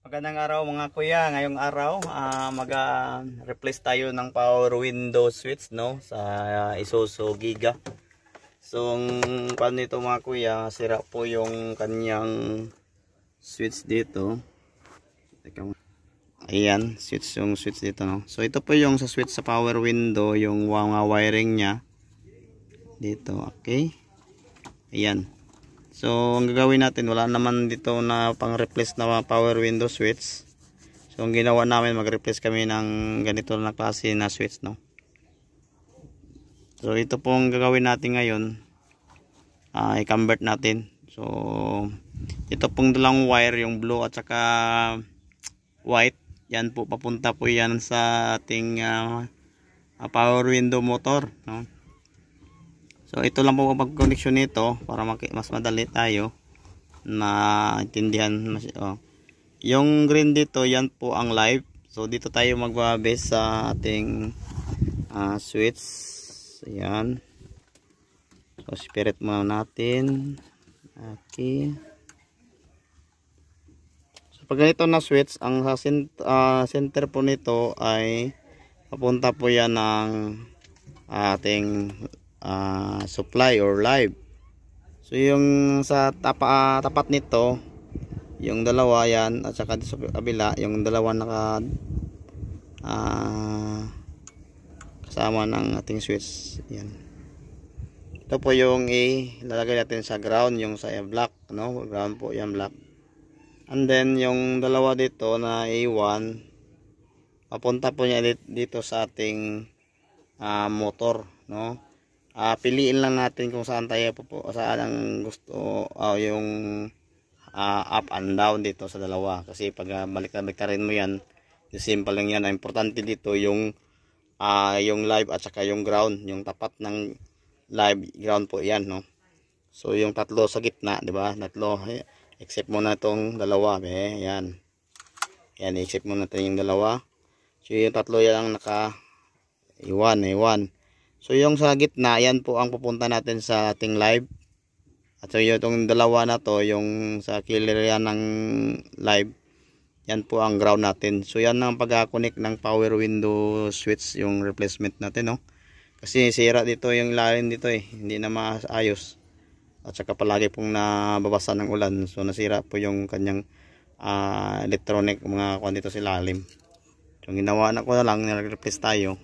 Magandang araw mga kuya. Ngayong araw mag-replace tayo ng power window switch, no, sa Isuzu Giga. So paano nito mga kuya, sira po yung kanyang switch dito. Ayan, yung switch dito, no. So ito po yung sa switch sa power window, yung mga wiring niya dito. Okay, ayan. So ang gagawin natin, wala naman dito na pang replace na power window switch. So ang ginawa namin, mag-replace kami ng ganito na klase na switch, no. So ito pong gagawin natin ngayon, i-convert natin. So ito pong dalawang wire, yung blue at saka white, yan po, papunta po yan sa ating power window motor, no. So ito lang po ang pag-connection nito para mas madali tayo na intindihan. Yung green dito, yan po ang live. So dito tayo magbabase sa ating switch. Ayan. So spirit muna natin. Okay. So pag ganito na switch, ang center po nito ay papunta po yan ng ating supply or live. So yung sa tapat nito, yung dalawa yan, at saka sa kabila yung dalawa naka kasama ng ating switch. Yan. Ito po yung ilalagay natin sa ground, yung sa black, no, ground po yan, black. And then yung dalawa dito na A1, papunta po niya dito sa ating motor, no. Piliin lang natin kung saan tayo saan ang gusto, yung up and down dito sa dalawa. Kasi pag balik-balik mo yan, simple lang yan. Ang importante dito yung live at saka yung ground, yung tapat ng live ground po yan, no. So yung tatlo sa gitna, di ba, tatlo, except muna itong dalawa, yan, except muna natin yung dalawa. So yung tatlo yan ang naka iwan. So yung sa gitna, yan po ang pupunta natin sa ating live. At so yung dalawa na to, yung sa killer yan ng live, yan po ang ground natin. So yan ang pag-connect ng power window switch, yung replacement natin, no. Kasi sira dito yung lalim dito, hindi na maayos. At saka palagi pong nababasa ng ulan. So nasira po yung kanyang electronic, mga kwan dito sa lalim. So ginawa na ko na lang, nire-replace tayo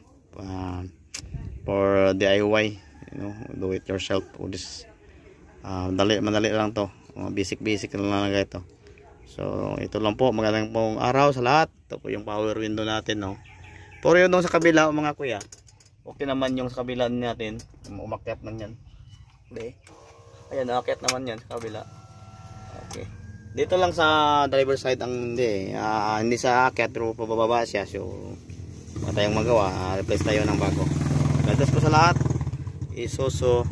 for DIY, do it yourself. This madali lang to, basic lang ito. So ito lang po, magandang pong araw sa lahat. Ito po yung power window natin, no. Pero yun sa kabila mga kuya, okay naman yung sa kabila natin, umakyat man yan. Ayan, umakyat naman yan sa kabila. Okay, dito lang sa driver side ang hindi sa akyat, pero pababa siya. So wala tayong magawa, replace tayo ng bago. Gatas po sa lahat, Isuzu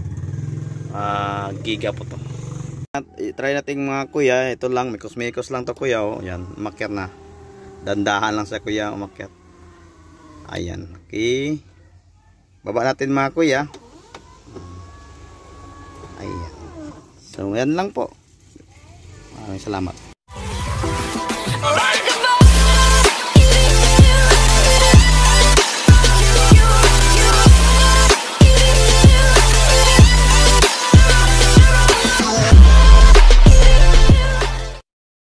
Giga po to. Try natin mga kuya, ito lang, mikos lang to kuya, yan, umakyat na. Dandahan lang sa kuya umakyat. Ayan, okay. Baba natin mga kuya. Ayan. So yan lang po. Maraming salamat.